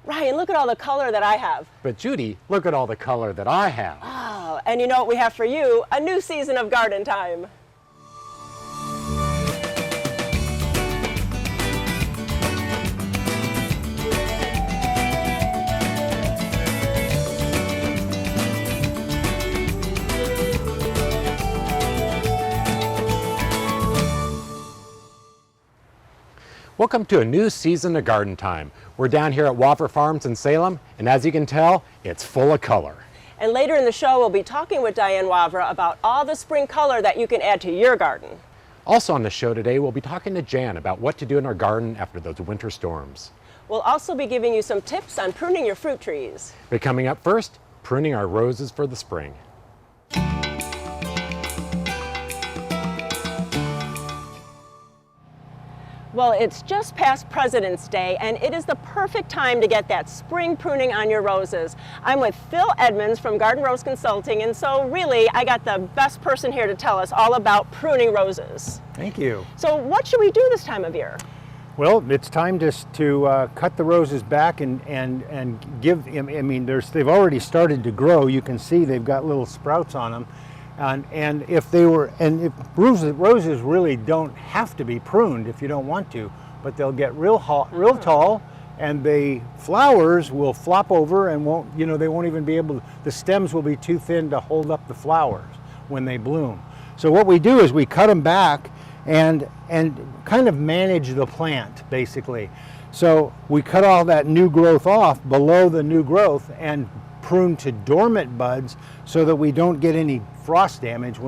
Ryan, look at all the color that I have. But Judy, look at all the color that I have. Oh, and you know what we have for you? A new season of Garden Time. Welcome to a new season of Garden Time. We're down here at Waffer Farms in Salem, and as you can tell, it's full of color. And later in the show, we'll be talking with Diane Wavra about all the spring color that you can add to your garden. Also on the show today, we'll be talking to Jan about what to do in our garden after those winter storms. We'll also be giving you some tips on pruning your fruit trees. But coming up first, pruning our roses for the spring. Well, it's just past President's Day, and it is the perfect time to get that spring pruning on your roses. I'm with Phil Edmonds from Garden Rose Consulting, and so really, I got the best person here to tell us all about pruning roses. Thank you. So what should we do this time of year? Well, it's time to cut the roses back and give. I mean, they've already started to grow. You can see they've got little sprouts on them. And if roses really don't have to be pruned if you don't want to, but they'll get real tall, and the flowers will flop over and they won't even be able to, the stems will be too thin to hold up the flowers when they bloom. So what we do is we cut them back and kind of manage the plant basically. So we cut all that new growth off below the new growth and prune to dormant buds so that we don't get any frost damage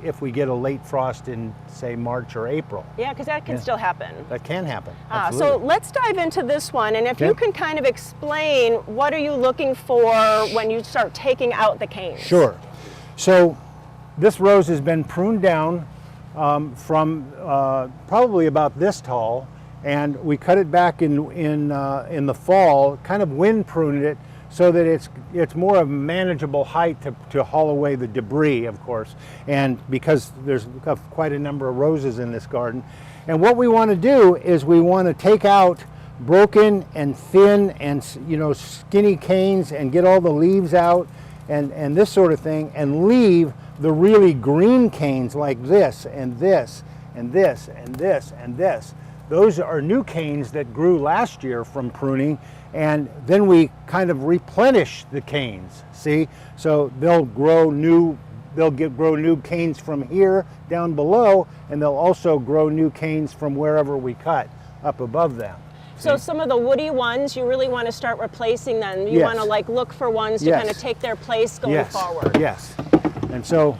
if we get a late frost in, say, March or April. Yeah, because that can still happen. That can happen. So let's dive into this one, and if you can kind of explain what are you looking for when you start taking out the canes? Sure. So this rose has been pruned down from probably about this tall, and we cut it back in the fall, kind of wind pruned it, so that it's more of a manageable height to haul away the debris, of course, and because there's quite a number of roses in this garden. And what we want to do is we want to take out broken and thin and skinny canes and get all the leaves out and this sort of thing, and leave the really green canes like this and this and this and this and this. Those are new canes that grew last year from pruning, and then we kind of replenish the canes, see? So they'll grow new canes from here down below, and they'll also grow new canes from wherever we cut up above them. So some of the woody ones, you really want to start replacing them. You want to look for ones to kind of take their place going forward. Yes. And so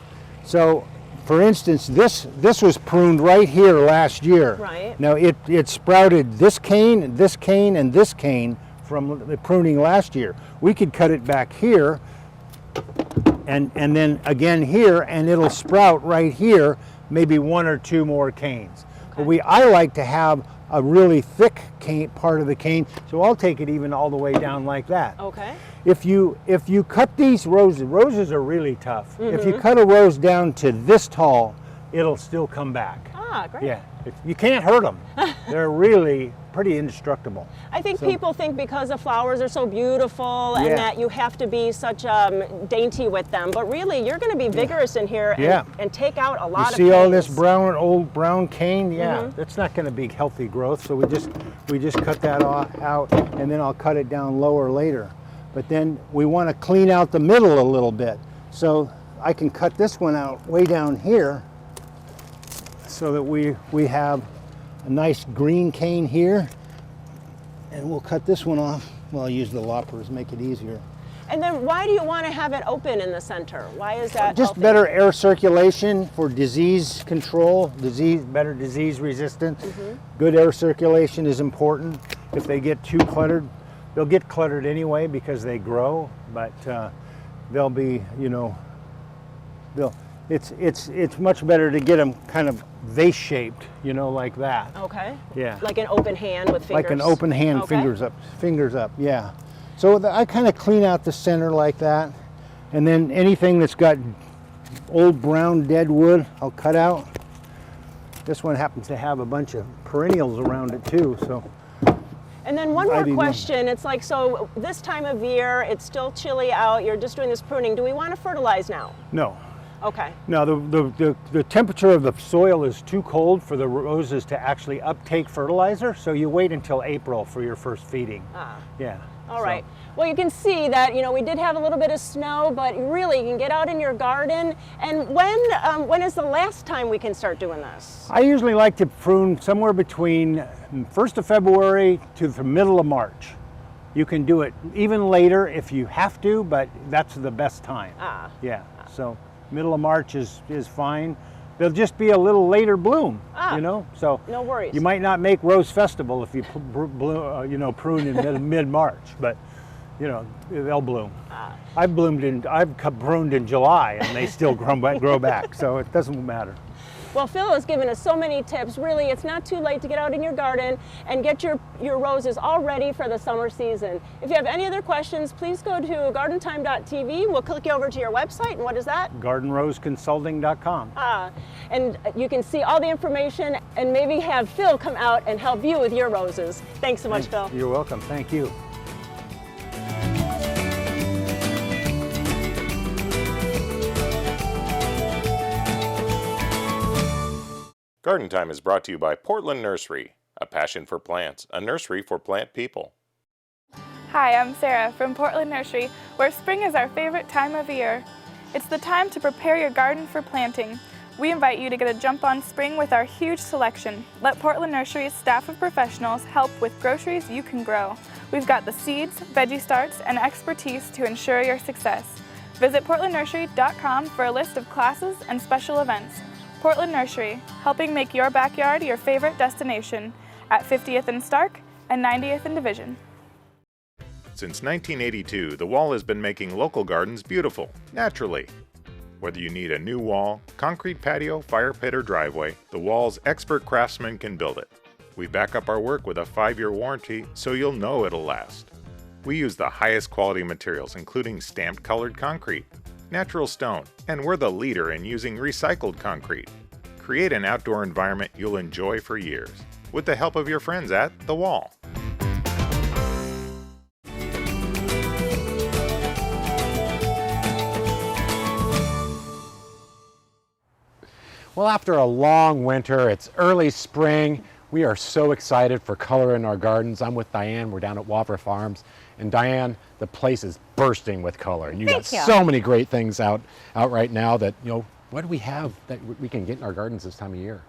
for instance, this was pruned right here last year. Right. Now it sprouted this cane, and this cane from the pruning last year. We could cut it back here and then again here, and it'll sprout right here, maybe one or two more canes. Okay. But I like to have a really thick part of the cane, so I'll take it even all the way down like that. Okay. If you cut these roses are really tough. If you cut a rose down to this tall, it'll still come back. Ah, great. Yeah, you can't hurt them. They're really pretty indestructible. I think people think because the flowers are so beautiful and that you have to be such dainty with them, but really you're going to be vigorous in here and take out a lot of canes. See all this old brown cane? Yeah, that's not going to be healthy growth, so we just cut that out, and then I'll cut it down lower later. But then we want to clean out the middle a little bit. So I can cut this one out way down here so that we have a nice green cane here. And we'll cut this one off. Well, I'll use the loppers, make it easier. And then why do you want to have it open in the center? Why is that just healthy? Better air circulation for disease control, better disease resistance. Good air circulation is important. If they get too cluttered, they'll get cluttered anyway because they grow, but they'll be, it's much better to get them kind of vase-shaped, like that. Okay. Yeah. Like an open hand with fingers. Like an open hand, fingers up, yeah. So I kind of clean out the center like that, and then anything that's got old brown dead wood, I'll cut out. This one happens to have a bunch of perennials around it too, so. And then one more Ivy question. It's like, so this time of year, it's still chilly out. You're just doing this pruning. Do we want to fertilize now? No. Okay. No, the temperature of the soil is too cold for the roses to actually uptake fertilizer, so you wait until April for your first feeding. Ah. Yeah. All right. Well, you can see that, you know, we did have a little bit of snow, but really you can get out in your garden. And when is the last time we can start doing this? I usually like to prune somewhere between 1st of February to the middle of March. You can do it even later if you have to, but that's the best time. Ah. Yeah. So middle of March is fine. They'll just be a little later bloom, you know. So no worries. You might not make Rose Festival if you prune in mid-March, but you know they'll bloom. I've pruned in July and they still grow back, so it doesn't matter. Well, Phil has given us so many tips. Really, it's not too late to get out in your garden and get your roses all ready for the summer season. If you have any other questions, please go to gardentime.tv. We'll click you over to your website. And what is that? GardenRoseConsulting.com. And you can see all the information and maybe have Phil come out and help you with your roses. Thanks so much, Phil. You're welcome. Thank you. Garden Time is brought to you by Portland Nursery, a passion for plants, a nursery for plant people. Hi, I'm Sarah from Portland Nursery, where spring is our favorite time of year. It's the time to prepare your garden for planting. We invite you to get a jump on spring with our huge selection. Let Portland Nursery's staff of professionals help with groceries you can grow. We've got the seeds, veggie starts, and expertise to ensure your success. Visit portlandnursery.com for a list of classes and special events. Portland Nursery, helping make your backyard your favorite destination at 50th and Stark and 90th and Division. Since 1982, the Wall has been making local gardens beautiful, naturally. Whether you need a new wall, concrete patio, fire pit, or driveway, the Wall's expert craftsmen can build it. We back up our work with a 5-year warranty, so you'll know it'll last. We use the highest quality materials, including stamped colored concrete, natural stone, and we're the leader in using recycled concrete. Create an outdoor environment you'll enjoy for years, with the help of your friends at The Wall. Well, after a long winter, it's early spring. We are so excited for color in our gardens. I'm with Diane. We're down at Waffer Farms. And Diane, the place is bursting with color. And you got so many great things out right now that, you know, what do we have that we can get in our gardens this time of year?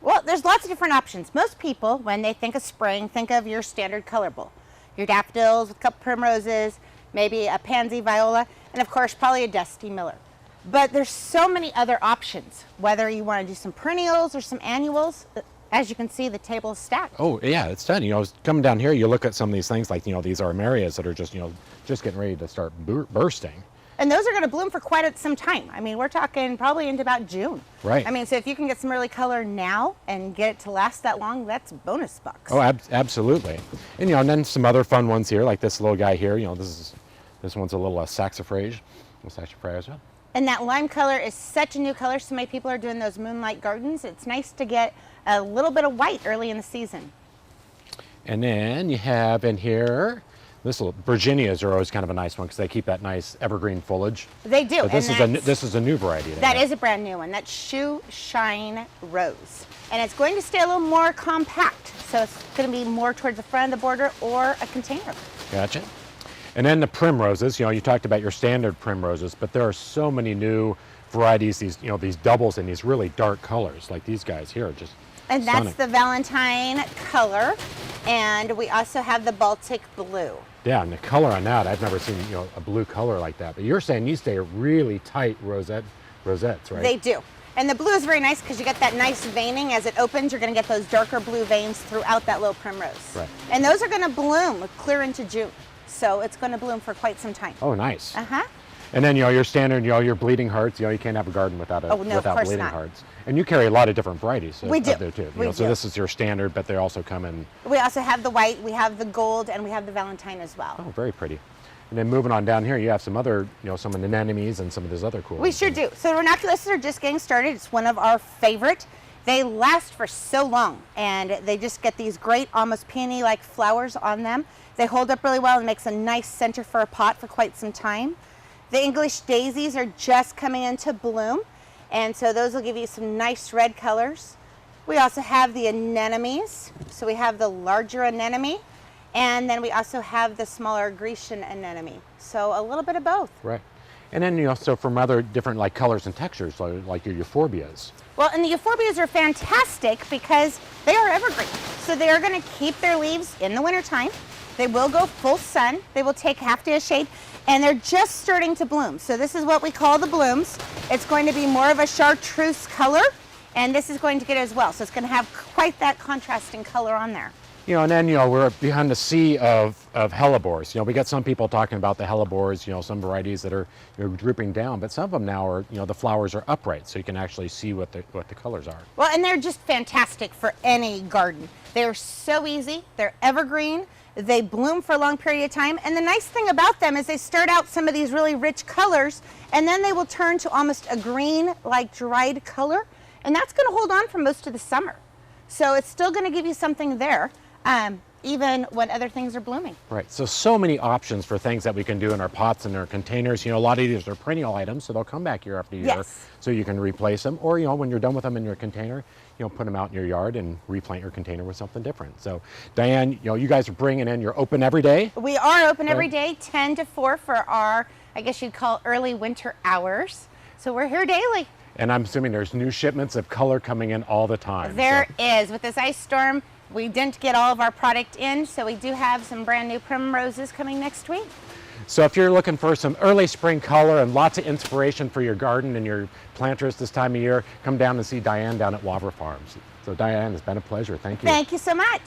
Well, there's lots of different options. Most people, when they think of spring, think of your standard color bowl. Your daffodils with a couple primroses, maybe a pansy viola, and of course, probably a dusty miller. But there's so many other options, whether you want to do some perennials or some annuals. As you can see, the table is stacked. Oh, yeah, it's done. You know, coming down here, you look at some of these things like, you know, these armarias that are just, you know, just getting ready to start bursting. And those are going to bloom for quite some time. I mean, we're talking probably into about June. Right. I mean, so if you can get some early color now and get it to last that long, that's bonus bucks. Oh, absolutely. And, you know, and then some other fun ones here, like this little guy here. You know, this one's a little saxifrage. And that lime color is such a new color. So many people are doing those moonlight gardens. It's nice to get a little bit of white early in the season. And then you have in here, this little Virginias are always kind of a nice one because they keep that nice evergreen foliage. They do. But this is a new variety. That is a brand new one. That's Shoe Shine Rose. And it's going to stay a little more compact. So it's going to be more towards the front of the border or a container. Gotcha. And then the primroses, you know, you talked about your standard primroses, but there are so many new varieties, these, you know, these doubles in these really dark colors, like these guys here, just and stunning. That's the Valentine color, and we also have the Baltic blue. Yeah, and the color on that, I've never seen, you know, a blue color like that. But you're saying these stay really tight rosettes, right? They do. And the blue is very nice because you get that nice veining. As it opens, you're going to get those darker blue veins throughout that little primrose. Right. And those are going to bloom clear into June. So it's going to bloom for quite some time. Oh, nice. Uh-huh. And then, you know, your standard, you know, your bleeding hearts, you know, you can't have a garden without bleeding hearts. And you carry a lot of different varieties we do. out there too. So this is your standard, but they also come in. We also have the white, we have the gold, and we have the Valentine as well. Oh, very pretty. And then moving on down here, you have some other, you know, some anemones and some of these other cool We sure do. So ranunculus are just getting started. It's one of our favorite. They last for so long, and they just get these great, almost peony-like flowers on them. They hold up really well and makes a nice center for a pot for quite some time. The English daisies are just coming into bloom, and so those will give you some nice red colors. We also have the anemones. So we have the larger anemone, and then we also have the smaller Grecian anemone. So a little bit of both. Right. And then you also from other different like colors and textures, like your euphorbias. Well, and the euphorbias are fantastic because they are evergreen. So they are going to keep their leaves in the wintertime. They will go full sun. They will take half day of shade, and they're just starting to bloom. So this is what we call the blooms. It's going to be more of a chartreuse color, and this is going to get it as well. So it's going to have quite that contrasting color on there. You know, and then, you know, we're behind the sea of hellebores. You know, we got some people talking about the hellebores, you know, some varieties that are, you know, drooping down, but some of them now are, you know, the flowers are upright, so you can actually see what the colors are. Well, and they're just fantastic for any garden. They're so easy. They're evergreen. They bloom for a long period of time. And the nice thing about them is they start out some of these really rich colors, and then they will turn to almost a green, like dried color. And that's going to hold on for most of the summer. So it's still going to give you something there. Even when other things are blooming. Right, so many options for things that we can do in our pots and our containers. You know, a lot of these are perennial items, so they'll come back year after year. Yes. So you can replace them, or, you know, when you're done with them in your container, you know, put them out in your yard and replant your container with something different. So Diane, you know, you guys are bringing in, you're open every day? We are open every day, 10 to 4 for our, I guess you'd call early winter hours. So we're here daily. And I'm assuming there's new shipments of color coming in all the time. There is. With this ice storm, we didn't get all of our product in, so we do have some brand new primroses coming next week. So if you're looking for some early spring color and lots of inspiration for your garden and your planters this time of year, come down and see Diane down at Wavra Farms. So Diane, it's been a pleasure. Thank you. Thank you so much.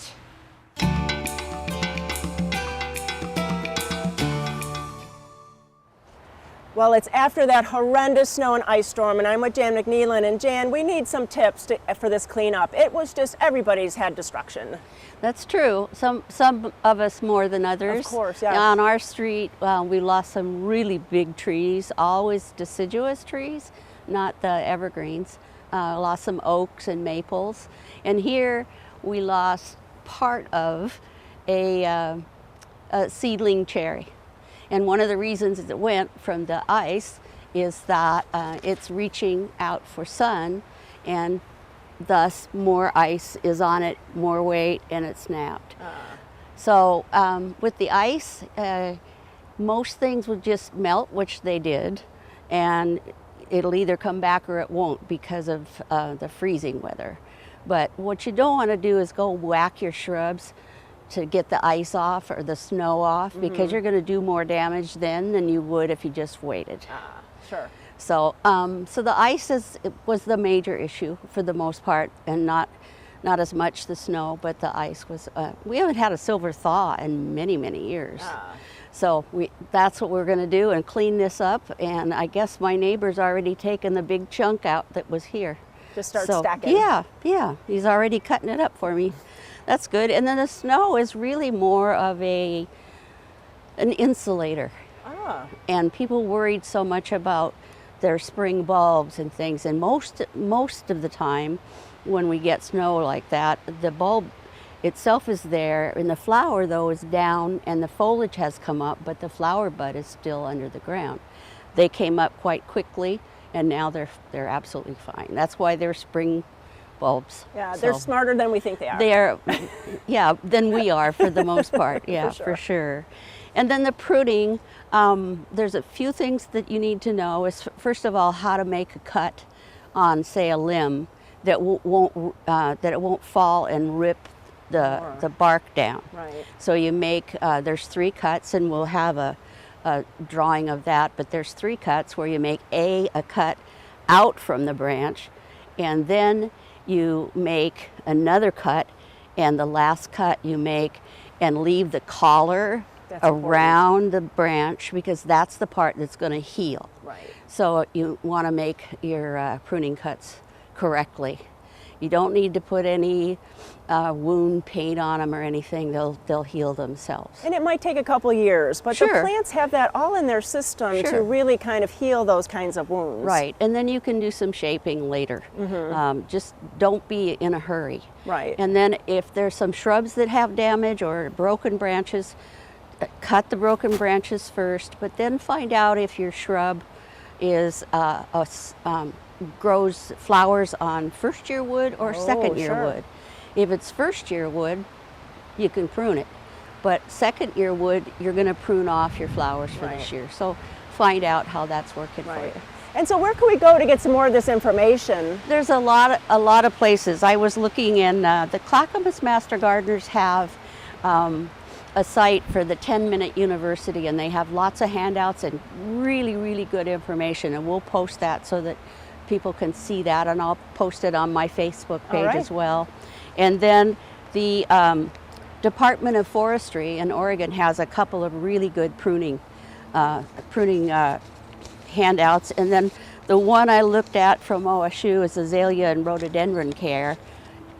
Well, it's after that horrendous snow and ice storm, and I'm with Jan McNeilin. And Jan, we need some tips for this cleanup. It was just, everybody's had destruction. That's true. Some of us more than others. Of course, yes. On our street, we lost some really big trees, always deciduous trees, not the evergreens. Lost some oaks and maples. And here we lost part of a seedling cherry. And one of the reasons it went from the ice is that it's reaching out for sun, and thus more ice is on it, more weight, and it snapped. So with the ice, most things would just melt, which they did, and it'll either come back or it won't because of the freezing weather. But what you don't want to do is go whack your shrubs to get the ice off or the snow off, because you're going to do more damage then than you would if you just waited. Sure. So, so the ice was the major issue for the most part, and not as much the snow, but the ice was. We haven't had a silver thaw in many, many years. So that's what we're going to do and clean this up. And I guess my neighbor's already taken the big chunk out that was here. Just start stacking. Yeah. He's already cutting it up for me. That's good. And then the snow is really more of an insulator. And people worried so much about their spring bulbs and things. And most of the time when we get snow like that, the bulb itself is there, and the flower though is down, and the foliage has come up, but the flower bud is still under the ground. They came up quite quickly, and now they're absolutely fine. That's why they're spring bulbs. Yeah, they're smarter than we think they are. They're, yeah, than we are for the most part. Yeah, for sure. And then the pruning, there's a few things that you need to know. Is first of all, how to make a cut on, say, a limb that it won't fall and rip the bark down. Right. So you make, there's 3 cuts, and we'll have a drawing of that, but there's 3 cuts where you make a cut out from the branch, and then you make another cut, and the last cut you make and leave the collar around the branch, because that's the part that's going to heal. Right. So you want to make your pruning cuts correctly. You don't need to put any wound paint on them or anything. They'll heal themselves. And it might take a couple years, but Sure. the plants have that all in their system to Sure. really kind of heal those kinds of wounds. Right, and then you can do some shaping later. Just don't be in a hurry. Right. And then if there's some shrubs that have damage or broken branches, cut the broken branches first, but then find out if your shrub is grows flowers on first year wood or second year sure. wood. If it's first year wood, you can prune it. But second year wood, you're going to prune off your flowers for this Right. year. So find out how that's working for Right. you. And so where can we go to get some more of this information? There's a lot of places. I was looking in the Clackamas Master Gardeners have a site for the 10-minute university, and they have lots of handouts and really, really good information, and we'll post that so that people can see that, and I'll post it on my Facebook page right. as well. And then the Department of Forestry in Oregon has a couple of really good pruning handouts, and then the one I looked at from OSU is azalea and rhododendron care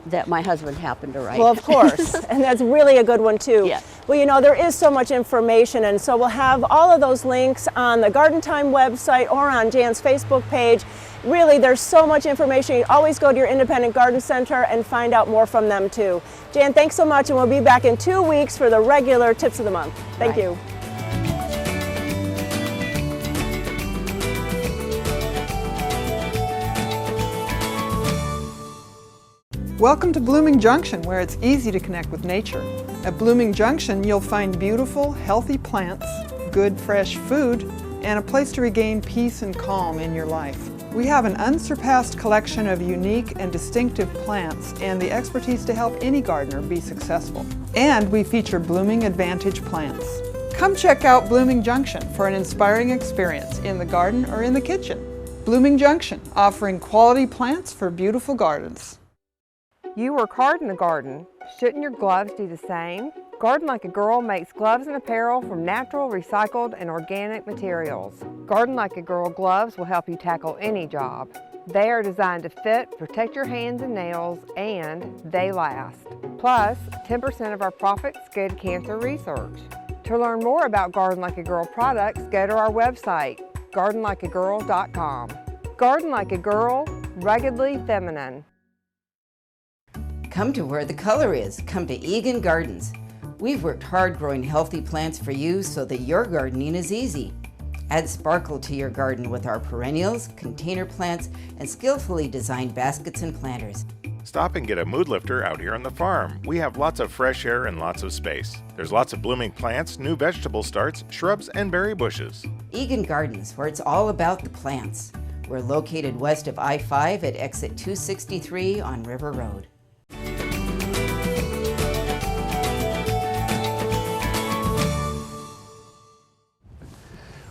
that my husband happened to write. Well, of course, and that's really a good one too. Yeah. Well, you know, there is so much information, and so we'll have all of those links on the Garden Time website or on Jan's Facebook page. Really, there's so much information. You always go to your independent garden center and find out more from them too. Jan, thanks so much, and we'll be back in 2 weeks for the regular Tips of the Month. Thank Right. you. Welcome to Blooming Junction, where it's easy to connect with nature. At Blooming Junction, you'll find beautiful, healthy plants, good, fresh food, and a place to regain peace and calm in your life. We have an unsurpassed collection of unique and distinctive plants and the expertise to help any gardener be successful. And we feature Blooming Advantage plants. Come check out Blooming Junction for an inspiring experience in the garden or in the kitchen. Blooming Junction, offering quality plants for beautiful gardens. You work hard in the garden. Shouldn't your gloves do the same? Garden Like a Girl makes gloves and apparel from natural, recycled, and organic materials. Garden Like a Girl gloves will help you tackle any job. They are designed to fit, protect your hands and nails, and they last. Plus, 10% of our profits go to cancer research. To learn more about Garden Like a Girl products, go to our website, gardenlikeagirl.com. Garden Like a Girl, ruggedly feminine. Come to where the color is. Come to Egan Gardens. We've worked hard growing healthy plants for you so that your gardening is easy. Add sparkle to your garden with our perennials, container plants, and skillfully designed baskets and planters. Stop and get a mood lifter out here on the farm. We have lots of fresh air and lots of space. There's lots of blooming plants, new vegetable starts, shrubs, and berry bushes. Egan Gardens, where it's all about the plants. We're located west of I-5 at exit 263 on River Road.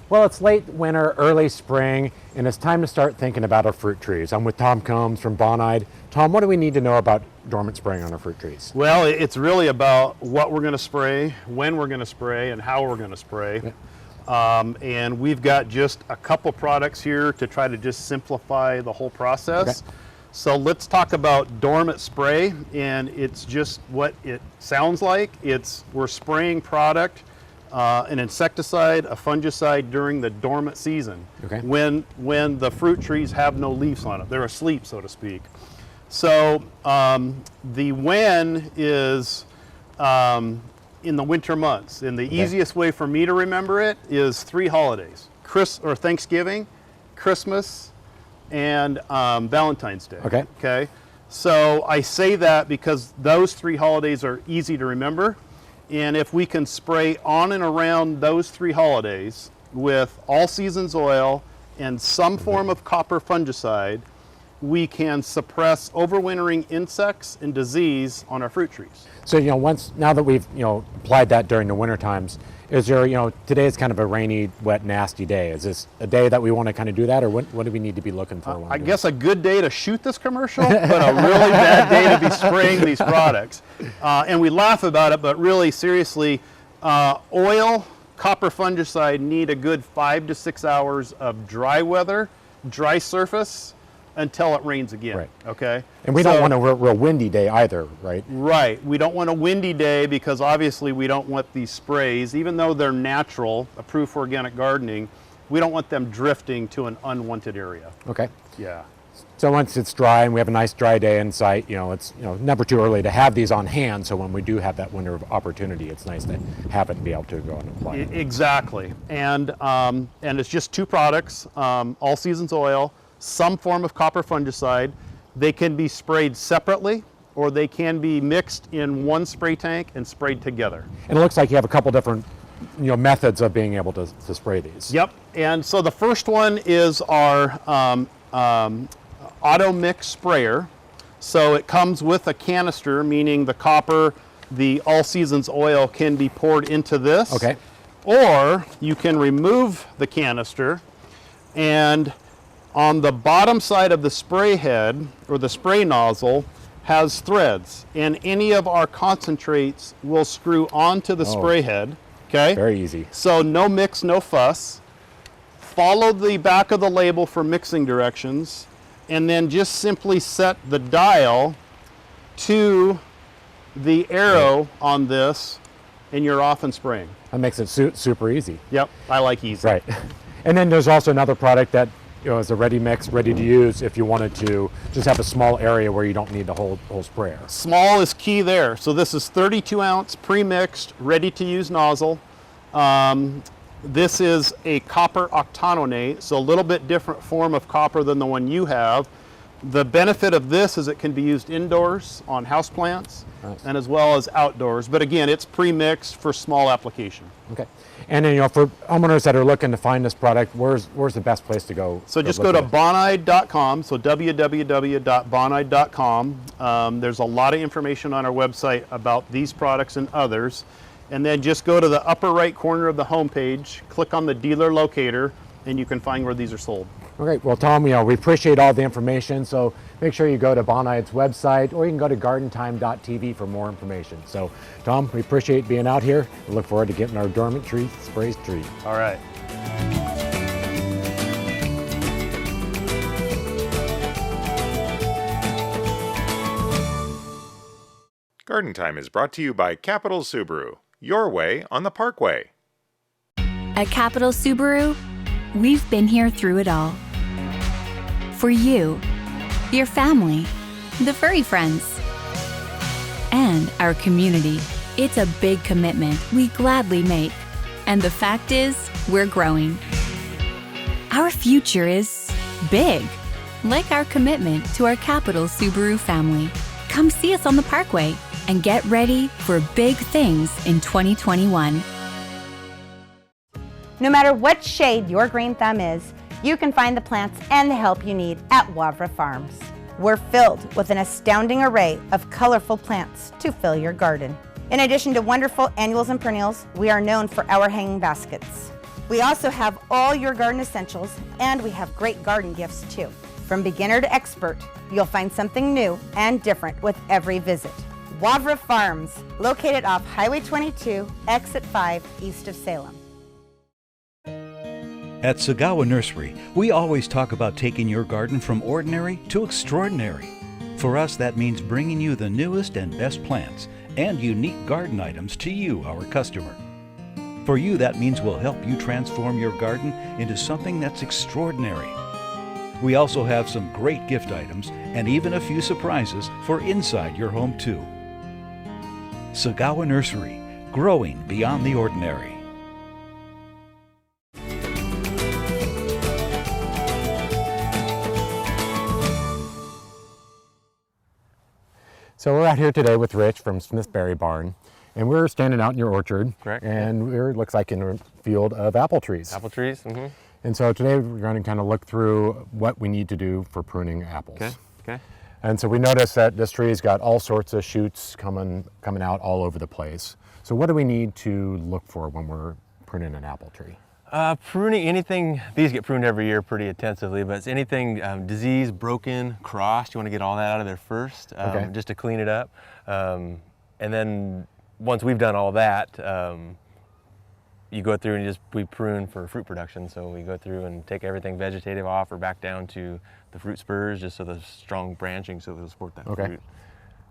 Well, it's late winter, early spring, and it's time to start thinking about our fruit trees. I'm with Tom Combs from Bonide. Tom, what do we need to know about dormant spraying on our fruit trees? Well, it's really about what we're going to spray, when we're going to spray, and how we're going to spray. And we've got just a couple products here to try to just simplify the whole process. Okay. So let's talk about dormant spray, and it's just what it sounds like. We're spraying product, an insecticide, a fungicide during the dormant season, Okay. when the fruit trees have no leaves on it. They're asleep, so to speak. So the when is in the winter months, and the easiest way for me to remember it is 3 holidays: Thanksgiving, Christmas, and Valentine's Day. Okay. Okay. So I say that because those 3 holidays are easy to remember, and if we can spray on and around those 3 holidays with all seasons oil and some form of copper fungicide, we can suppress overwintering insects and disease on our fruit trees. So, now that we've, applied that during the winter times, is there, today is kind of a rainy, wet, nasty day. Is this a day that we want to kind of do that, or what do we need to be looking for? I guess a good day to shoot this commercial, but a really bad day to be spraying these products. And we laugh about it, but really seriously, oil, copper fungicide need a good 5 to 6 hours of dry weather, dry surface, until it rains again. Right. Okay. And we don't want a real windy day either, right? Right. We don't want a windy day because obviously we don't want these sprays, even though they're natural, approved for organic gardening, we don't want them drifting to an unwanted area. Okay. Yeah. So once it's dry and we have a nice dry day in sight, it's never too early to have these on hand. So when we do have that winter opportunity, it's nice to have it and be able to go and apply it. Exactly. And it's just 2 products, All Seasons Oil, some form of copper fungicide. They can be sprayed separately or they can be mixed in one spray tank and sprayed together. And it looks like you have a couple different methods of being able to spray these. Yep. And so the first one is our auto mix sprayer. So it comes with a canister, meaning the copper, the All Seasons Oil can be poured into this. Okay. Or you can remove the canister, and on the bottom side of the spray head or the spray nozzle has threads, and any of our concentrates will screw onto the spray head. Okay. Very easy. So no mix, no fuss. Follow the back of the label for mixing directions, and then just simply set the dial to the arrow on this, and you're off and spraying. That makes it super easy. Yep, I like easy. Right. And then there's also another product that is a ready mix, ready to use if you wanted to just have a small area where you don't need the whole sprayer. Small is key there. So this is 32 ounce pre-mixed, ready to use nozzle. This is a copper octanonate, so a little bit different form of copper than the one you have. The benefit of this is it can be used indoors on houseplants and as well as outdoors. But again, it's pre-mixed for small application. Okay. And then, for homeowners that are looking to find this product, where's the best place to go? So just go to bonide.com, so www.bonide.com. There's a lot of information on our website about these products and others. And then just go to the upper right corner of the homepage, click on the dealer locator, and you can find where these are sold. Okay, well, Tom, we appreciate all the information, so make sure you go to Bonide's website, or you can go to gardentime.tv for more information. So, Tom, we appreciate being out here. We look forward to getting our dormant tree sprays treated. All right. Garden Time is brought to you by Capital Subaru, your way on the Parkway. At Capital Subaru, we've been here through it all. For you, your family, the furry friends, and our community. It's a big commitment we gladly make. And the fact is, we're growing. Our future is big, like our commitment to our Capital Subaru family. Come see us on the Parkway and get ready for big things in 2021. No matter what shade your green thumb is, you can find the plants and the help you need at Wavra Farms. We're filled with an astounding array of colorful plants to fill your garden. In addition to wonderful annuals and perennials, we are known for our hanging baskets. We also have all your garden essentials, and we have great garden gifts too. From beginner to expert, you'll find something new and different with every visit. Wavra Farms, located off Highway 22, Exit 5, east of Salem. At Sagawa Nursery, we always talk about taking your garden from ordinary to extraordinary. For us, that means bringing you the newest and best plants and unique garden items to you, our customer. For you, that means we'll help you transform your garden into something that's extraordinary. We also have some great gift items and even a few surprises for inside your home too. Sagawa Nursery, growing beyond the ordinary. So we're out here today with Rich from Smith's Berry Barn, and we're standing out in your orchard. Correct. And we're, looks like, in a field of apple trees. Apple trees. Mm-hmm. And so today we're going to kind of look through what we need to do for pruning apples. Okay. Okay. And so we noticed that this tree's got all sorts of shoots coming out all over the place. So what do we need to look for when we're pruning an apple tree? Pruning anything, these get pruned every year pretty intensively, but it's anything diseased, broken, crossed, you want to get all that out of there first, just to clean it up. And then once we've done all that, you go through and we prune for fruit production. So we go through and take everything vegetative off or back down to the fruit spurs, just so there's strong branching so it'll support that fruit.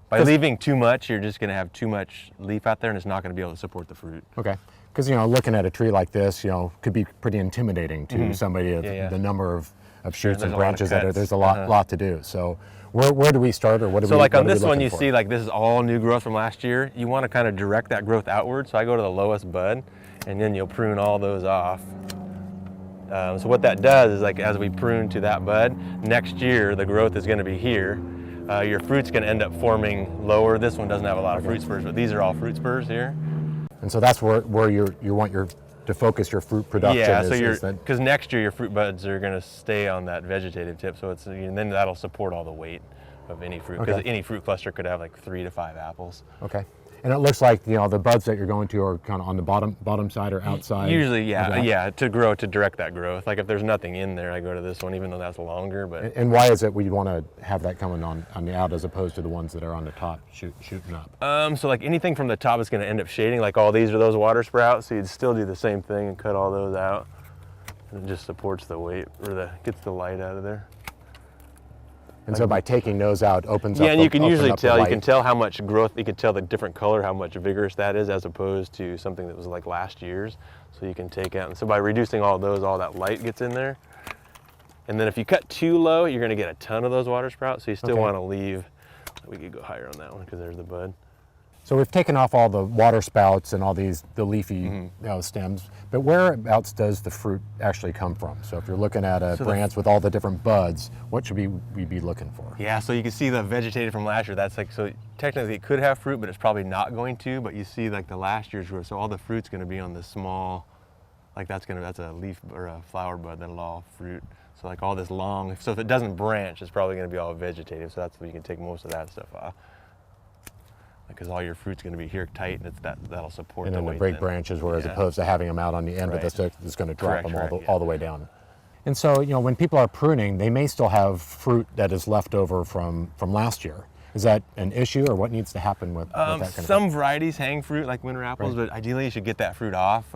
By leaving too much, you're just going to have too much leaf out there and it's not going to be able to support the fruit. Okay. Because, you know, looking at a tree like this, you know, could be pretty intimidating to somebody of the number of shoots and branches that are, there's a lot to do. So where do we start, or what do we? So like on this one, you see like this is all new growth from last year. You want to kind of direct that growth outward. So I go to the lowest bud, and then you'll prune all those off. So what that does is, like, as we prune to that bud, next year the growth is going to be here. Your fruit's going to end up forming lower. This one doesn't have a lot of fruit spurs, but these are all fruit spurs here. And so that's where you want to focus your fruit production. Yeah, so because next year your fruit buds are going to stay on that vegetative tip, so and then that'll support all the weight of any fruit, because any fruit cluster could have like 3 to 5 apples. Okay. And it looks like, you know, the buds that you're going to are kind of on the bottom side or outside. Usually, yeah, to direct that growth. Like if there's nothing in there, I go to this one, even though that's longer. But and why is it we want to have that coming on the out as opposed to the ones that are on the top shooting up? So like anything from the top is going to end up shading. Like all these are those water sprouts, so you'd still do the same thing and cut all those out. And it just supports the weight, or gets the light out of there. And so by taking those out, opens up. Yeah, and you can usually tell. You can tell how much growth. You can tell the different color, how much vigorous that is, as opposed to something that was like last year's. So you can take out. And so by reducing all those, all that light gets in there. And then if you cut too low, you're going to get a ton of those water sprouts. So you still want to leave. We could go higher on that one because there's the bud. So we've taken off all the water spouts and all the leafy stems, but whereabouts does the fruit actually come from? So if you're looking at a branch with all the different buds, what should we be looking for? Yeah, so you can see the vegetative from last year. That's like, so technically it could have fruit, but it's probably not going to. But you see like the last year's growth, so all the fruit's going to be on the small, like that's a leaf or a flower bud that'll all fruit. So like all this long, so if it doesn't branch, it's probably going to be all vegetative. So that's where you can take most of that stuff off. Because all your fruit's going to be here tight, and that'll support and the then weight. And the big branches, whereas opposed to having them out on the end, but that's going to drop them all the way down. And so, you know, when people are pruning, they may still have fruit that is left over from last year. Is that an issue, or what needs to happen with that kind of Some varieties hang fruit like winter apples, but ideally you should get that fruit off.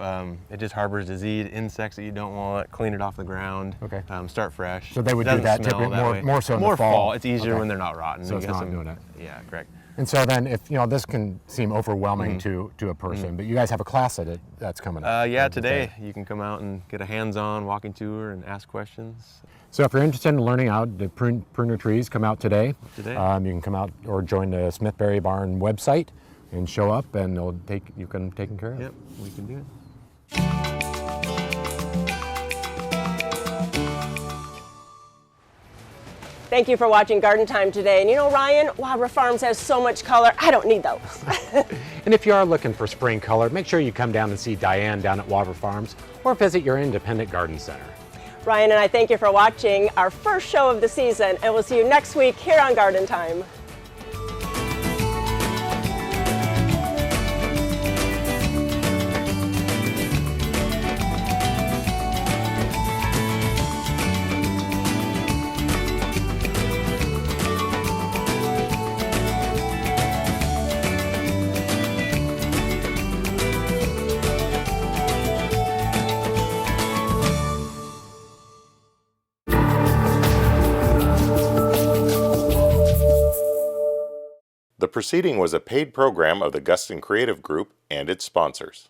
It just harbors disease, insects that you don't want. Clean it off the ground. Okay. Start fresh. So they would do that typically more so in the fall. It's easier when they're not rotten. So it's not doing it. Yeah, correct. And so then, if you know, this can seem overwhelming to a person, but you guys have a class that's coming up. Yeah, today you can come out and get a hands-on walking tour and ask questions. So if you're interested in learning how to prune your trees, come out today. You can come out or join the Smithberry Barn website and show up, and you can taken care of. Yep, we can do it. Thank you for watching Garden Time today. And you know, Ryan, Wabra Farms has so much color, I don't need those. And if you are looking for spring color, make sure you come down and see Diane down at Wabra Farms or visit your independent garden center. Ryan and I thank you for watching our first show of the season, and we'll see you next week here on Garden Time. The proceeding was a paid program of the Guston Creative Group and its sponsors.